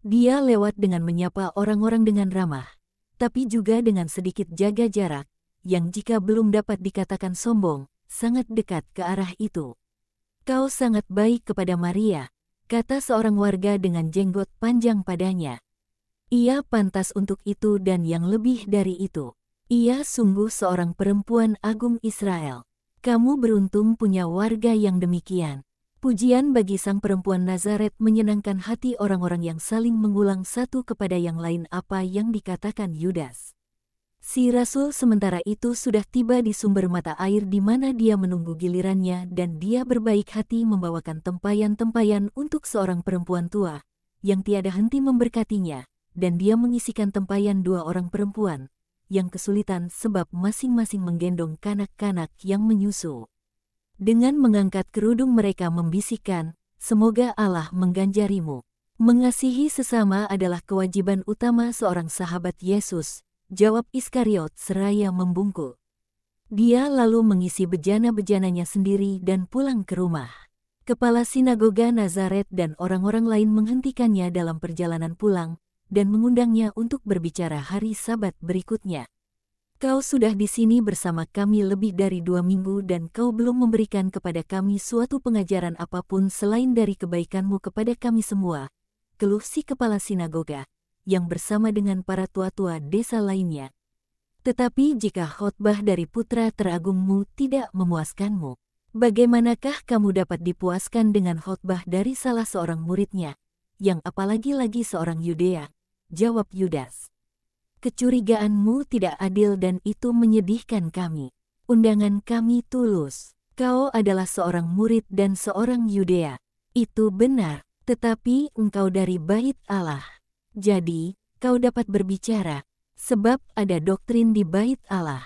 Dia lewat dengan menyapa orang-orang dengan ramah, tapi juga dengan sedikit jaga jarak, yang jika belum dapat dikatakan sombong, sangat dekat ke arah itu. Kau sangat baik kepada Maria, kata seorang warga dengan jenggot panjang padanya. Ia pantas untuk itu dan yang lebih dari itu. Ia sungguh seorang perempuan agung Israel. Kamu beruntung punya warga yang demikian. Pujian bagi sang perempuan Nazaret menyenangkan hati orang-orang yang saling mengulang satu kepada yang lain apa yang dikatakan Yudas. Si Rasul sementara itu sudah tiba di sumber mata air di mana dia menunggu gilirannya dan dia berbaik hati membawakan tempayan-tempayan untuk seorang perempuan tua, yang tiada henti memberkatinya, dan dia mengisikan tempayan dua orang perempuan, yang kesulitan sebab masing-masing menggendong kanak-kanak yang menyusu. Dengan mengangkat kerudung mereka membisikkan, semoga Allah mengganjarimu. Mengasihi sesama adalah kewajiban utama seorang sahabat Yesus, jawab Iskariot seraya membungkuk. Dia lalu mengisi bejana-bejananya sendiri dan pulang ke rumah. Kepala sinagoga Nazaret dan orang-orang lain menghentikannya dalam perjalanan pulang, dan mengundangnya untuk berbicara hari Sabat berikutnya. Kau sudah di sini bersama kami lebih dari 2 minggu dan kau belum memberikan kepada kami suatu pengajaran apapun selain dari kebaikanmu kepada kami semua, keluh si kepala sinagoga, yang bersama dengan para tua-tua desa lainnya. Tetapi jika khotbah dari putra teragungmu tidak memuaskanmu, bagaimanakah kamu dapat dipuaskan dengan khotbah dari salah seorang muridnya, yang apalagi lagi seorang Yudea? Jawab Yudas. Kecurigaanmu tidak adil dan itu menyedihkan kami. Undangan kami tulus. Kau adalah seorang murid dan seorang Yudea. Itu benar, tetapi engkau dari Bait Allah. Jadi, kau dapat berbicara, sebab ada doktrin di Bait Allah.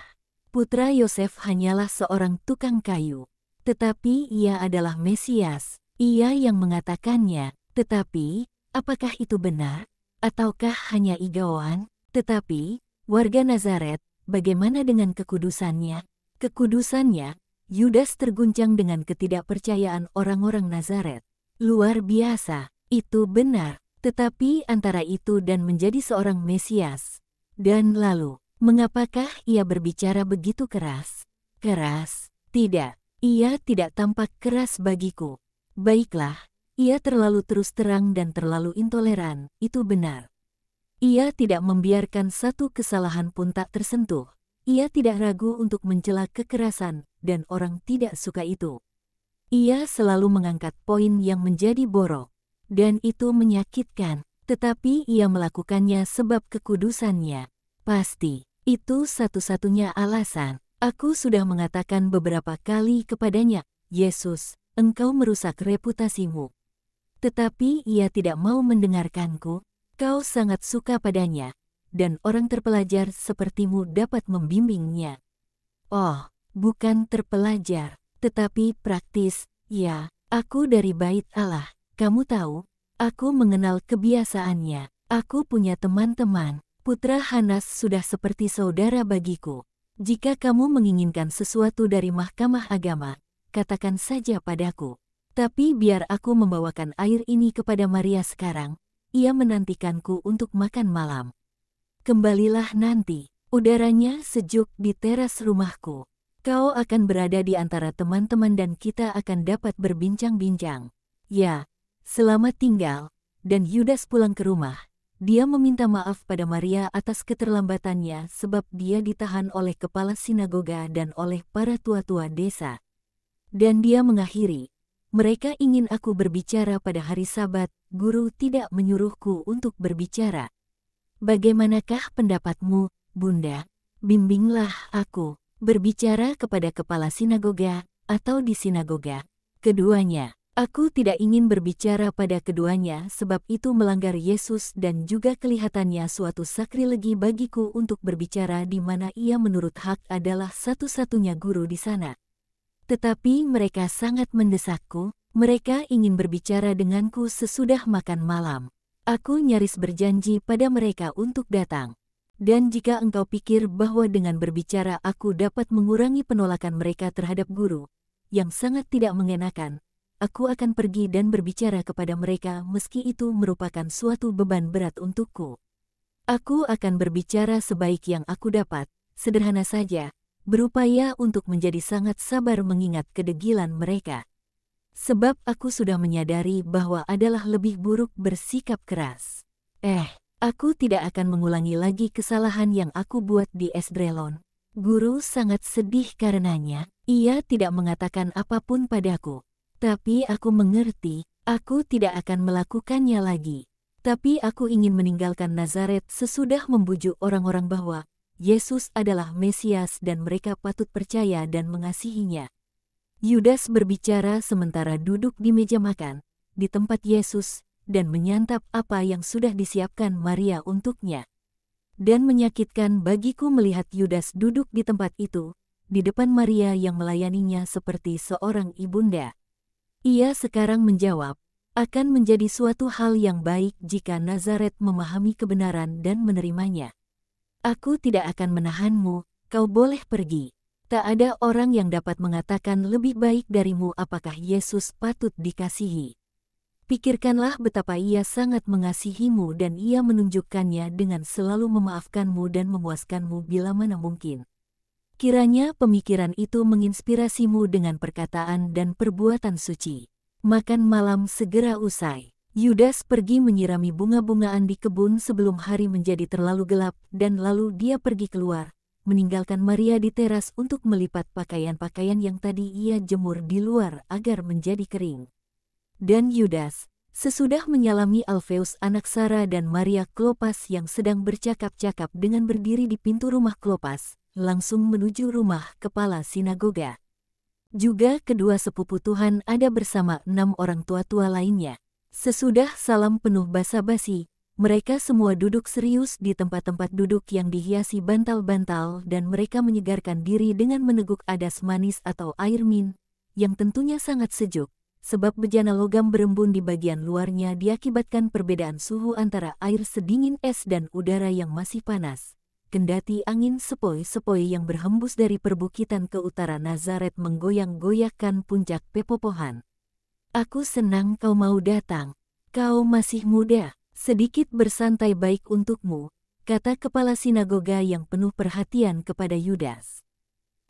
Putra Yosef hanyalah seorang tukang kayu, tetapi ia adalah Mesias. Ia yang mengatakannya, tetapi, apakah itu benar? Ataukah hanya igauan? Tetapi, warga Nazaret, bagaimana dengan kekudusannya? Kekudusannya, Yudas terguncang dengan ketidakpercayaan orang-orang Nazaret. Luar biasa, itu benar, tetapi antara itu dan menjadi seorang Mesias. Dan lalu, mengapakah ia berbicara begitu keras? Keras? Tidak, ia tidak tampak keras bagiku. Baiklah, ia terlalu terus terang dan terlalu intoleran, itu benar. Ia tidak membiarkan satu kesalahan pun tak tersentuh. Ia tidak ragu untuk mencela kekerasan, dan orang tidak suka itu. Ia selalu mengangkat poin yang menjadi borok, dan itu menyakitkan, tetapi ia melakukannya sebab kekudusannya. Pasti, itu satu-satunya alasan. Aku sudah mengatakan beberapa kali kepadanya, Yesus, engkau merusak reputasimu. Tetapi ia tidak mau mendengarkanku. Kau sangat suka padanya, dan orang terpelajar sepertimu dapat membimbingnya. Oh, bukan terpelajar, tetapi praktis. Ya, aku dari Bait Allah. Kamu tahu, aku mengenal kebiasaannya. Aku punya teman-teman. Putra Hanas sudah seperti saudara bagiku. Jika kamu menginginkan sesuatu dari Mahkamah Agama, katakan saja padaku. Tapi biar aku membawakan air ini kepada Maria sekarang. Ia menantikanku untuk makan malam. Kembalilah nanti, udaranya sejuk di teras rumahku. Kau akan berada di antara teman-teman dan kita akan dapat berbincang-bincang. Ya, selamat tinggal. Dan Yudas pulang ke rumah. Dia meminta maaf pada Maria atas keterlambatannya sebab dia ditahan oleh kepala sinagoga dan oleh para tua-tua desa. Dan dia mengakhiri, mereka ingin aku berbicara pada hari Sabat, guru tidak menyuruhku untuk berbicara. Bagaimanakah pendapatmu, Bunda? Bimbinglah aku, berbicara kepada kepala sinagoga, atau di sinagoga. Keduanya, aku tidak ingin berbicara pada keduanya sebab itu melanggar Yesus dan juga kelihatannya suatu sakrilegi bagiku untuk berbicara di mana ia menurut hak adalah satu-satunya guru di sana. Tetapi mereka sangat mendesakku, mereka ingin berbicara denganku sesudah makan malam. Aku nyaris berjanji pada mereka untuk datang. Dan jika engkau pikir bahwa dengan berbicara aku dapat mengurangi penolakan mereka terhadap guru, yang sangat tidak mengenakan, aku akan pergi dan berbicara kepada mereka meski itu merupakan suatu beban berat untukku. Aku akan berbicara sebaik yang aku dapat, sederhana saja, berupaya untuk menjadi sangat sabar mengingat kedegilan mereka. Sebab aku sudah menyadari bahwa adalah lebih buruk bersikap keras. Aku tidak akan mengulangi lagi kesalahan yang aku buat di Esdraelon. Guru sangat sedih karenanya. Ia tidak mengatakan apapun padaku. Tapi aku mengerti, aku tidak akan melakukannya lagi. Tapi aku ingin meninggalkan Nazaret sesudah membujuk orang-orang bahwa Yesus adalah Mesias dan mereka patut percaya dan mengasihinya. Yudas berbicara sementara duduk di meja makan, di tempat Yesus, dan menyantap apa yang sudah disiapkan Maria untuknya. Dan menyakitkan bagiku melihat Yudas duduk di tempat itu, di depan Maria yang melayaninya seperti seorang ibunda. Ia sekarang menjawab, akan menjadi suatu hal yang baik jika Nazaret memahami kebenaran dan menerimanya. Aku tidak akan menahanmu, kau boleh pergi. Tak ada orang yang dapat mengatakan lebih baik darimu apakah Yesus patut dikasihi. Pikirkanlah betapa ia sangat mengasihimu dan ia menunjukkannya dengan selalu memaafkanmu dan memuaskanmu bila mana mungkin. Kiranya pemikiran itu menginspirasimu dengan perkataan dan perbuatan suci. Makan malam segera usai. Yudas pergi menyirami bunga-bungaan di kebun sebelum hari menjadi terlalu gelap dan lalu dia pergi keluar, meninggalkan Maria di teras untuk melipat pakaian-pakaian yang tadi ia jemur di luar agar menjadi kering. Dan Yudas, sesudah menyalami Alfeus anak Sara dan Maria Klopas yang sedang bercakap-cakap dengan berdiri di pintu rumah Klopas, langsung menuju rumah kepala sinagoga. Juga kedua sepupu Tuhan ada bersama 6 orang tua-tua lainnya. Sesudah salam penuh basa-basi, mereka semua duduk serius di tempat-tempat duduk yang dihiasi bantal-bantal dan mereka menyegarkan diri dengan meneguk adas manis atau air min, yang tentunya sangat sejuk, sebab bejana logam berembun di bagian luarnya diakibatkan perbedaan suhu antara air sedingin es dan udara yang masih panas. Kendati angin sepoi-sepoi yang berhembus dari perbukitan ke utara Nazaret menggoyang-goyahkan puncak pepohonan. Aku senang kau mau datang. Kau masih muda, sedikit bersantai baik untukmu, kata kepala sinagoga yang penuh perhatian kepada Yudas.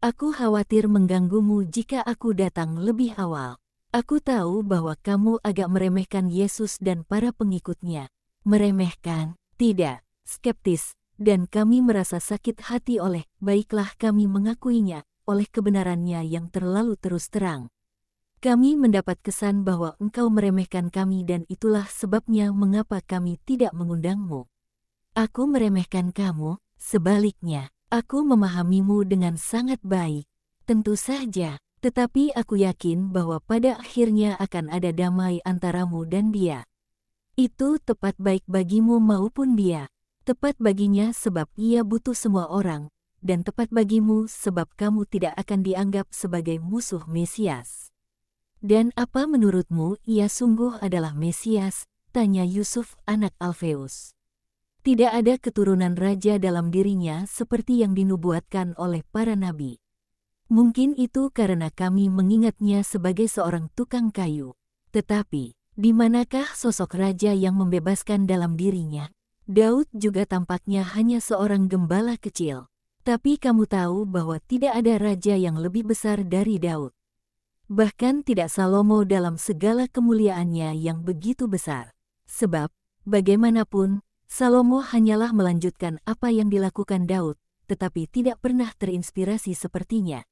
Aku khawatir mengganggumu jika aku datang lebih awal. Aku tahu bahwa kamu agak meremehkan Yesus dan para pengikutnya. Meremehkan, tidak, skeptis, dan kami merasa sakit hati baiklah kami mengakuinya, oleh kebenarannya yang terlalu terus terang. Kami mendapat kesan bahwa engkau meremehkan kami dan itulah sebabnya mengapa kami tidak mengundangmu. Aku meremehkan kamu, sebaliknya, aku memahamimu dengan sangat baik. Tentu saja, tetapi aku yakin bahwa pada akhirnya akan ada damai antaramu dan dia. Itu tepat baik bagimu maupun dia. Tepat baginya sebab ia butuh semua orang, dan tepat bagimu sebab kamu tidak akan dianggap sebagai musuh Mesias. Dan apa menurutmu ia sungguh adalah Mesias? Tanya Yusuf anak Alfeus. Tidak ada keturunan raja dalam dirinya seperti yang dinubuatkan oleh para nabi. Mungkin itu karena kami mengingatnya sebagai seorang tukang kayu. Tetapi, di manakah sosok raja yang membebaskan dalam dirinya? Daud juga tampaknya hanya seorang gembala kecil. Tapi kamu tahu bahwa tidak ada raja yang lebih besar dari Daud. Bahkan tidak Salomo dalam segala kemuliaannya yang begitu besar. Sebab, bagaimanapun, Salomo hanyalah melanjutkan apa yang dilakukan Daud, tetapi tidak pernah terinspirasi sepertinya.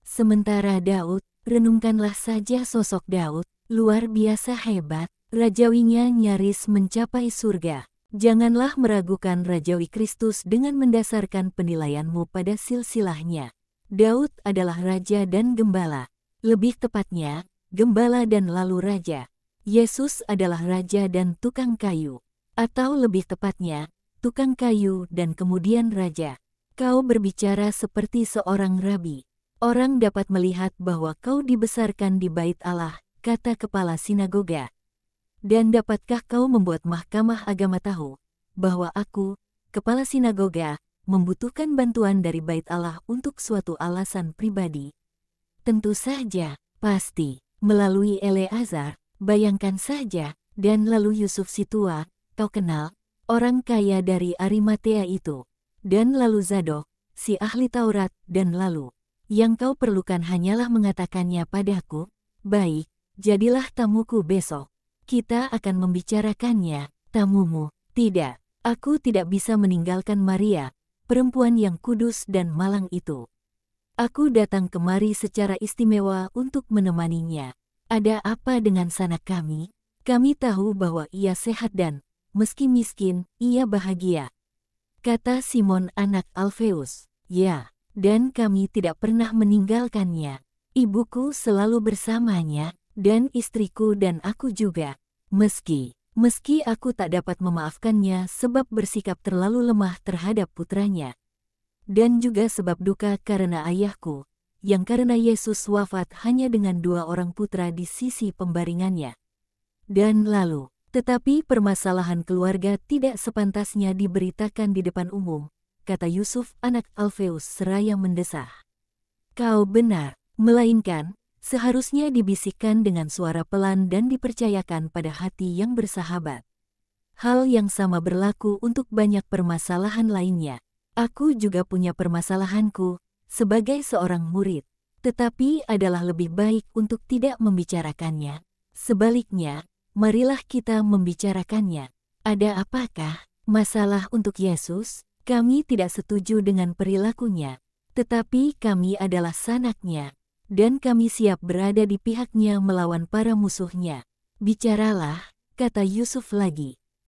Sementara Daud, renungkanlah saja sosok Daud, luar biasa hebat, rajawinya nyaris mencapai surga. Janganlah meragukan rajawi Kristus dengan mendasarkan penilaianmu pada silsilahnya. Daud adalah raja dan gembala. Lebih tepatnya, gembala dan lalu raja. Yesus adalah raja dan tukang kayu. Atau lebih tepatnya, tukang kayu dan kemudian raja. Kau berbicara seperti seorang rabi. Orang dapat melihat bahwa kau dibesarkan di bait Allah, kata kepala sinagoga. Dan dapatkah kau membuat mahkamah agama tahu bahwa aku, kepala sinagoga, membutuhkan bantuan dari bait Allah untuk suatu alasan pribadi? Tentu saja, pasti. melalui Eleazar, bayangkan saja, dan lalu Yusuf si tua, kau kenal, orang kaya dari Arimatea itu, dan lalu Zadok, si ahli Taurat, dan lalu, yang kau perlukan hanyalah mengatakannya padaku, baik, jadilah tamuku besok. Kita akan membicarakannya, tamumu, tidak, aku tidak bisa meninggalkan Maria, perempuan yang kudus dan malang itu. Aku datang kemari secara istimewa untuk menemaninya. Ada apa dengan sanak kami? Kami tahu bahwa ia sehat dan, meski miskin, ia bahagia. Kata Simon anak Alfeus, ya, dan kami tidak pernah meninggalkannya. Ibuku selalu bersamanya, dan istriku dan aku juga. Meski aku tak dapat memaafkannya sebab bersikap terlalu lemah terhadap putranya. Dan juga sebab duka karena ayahku, yang karena Yesus wafat hanya dengan 2 orang putra di sisi pembaringannya. Dan lalu, tetapi permasalahan keluarga tidak sepantasnya diberitakan di depan umum, kata Yusuf anak Alfeus seraya mendesah. Kau benar, melainkan, seharusnya dibisikkan dengan suara pelan dan dipercayakan pada hati yang bersahabat. Hal yang sama berlaku untuk banyak permasalahan lainnya. Aku juga punya permasalahanku, sebagai seorang murid, tetapi adalah lebih baik untuk tidak membicarakannya. Sebaliknya, marilah kita membicarakannya. Ada apakah masalah untuk Yesus? Kami tidak setuju dengan perilakunya, tetapi kami adalah sanaknya, dan kami siap berada di pihaknya melawan para musuhnya. Bicaralah, kata Yusuf lagi.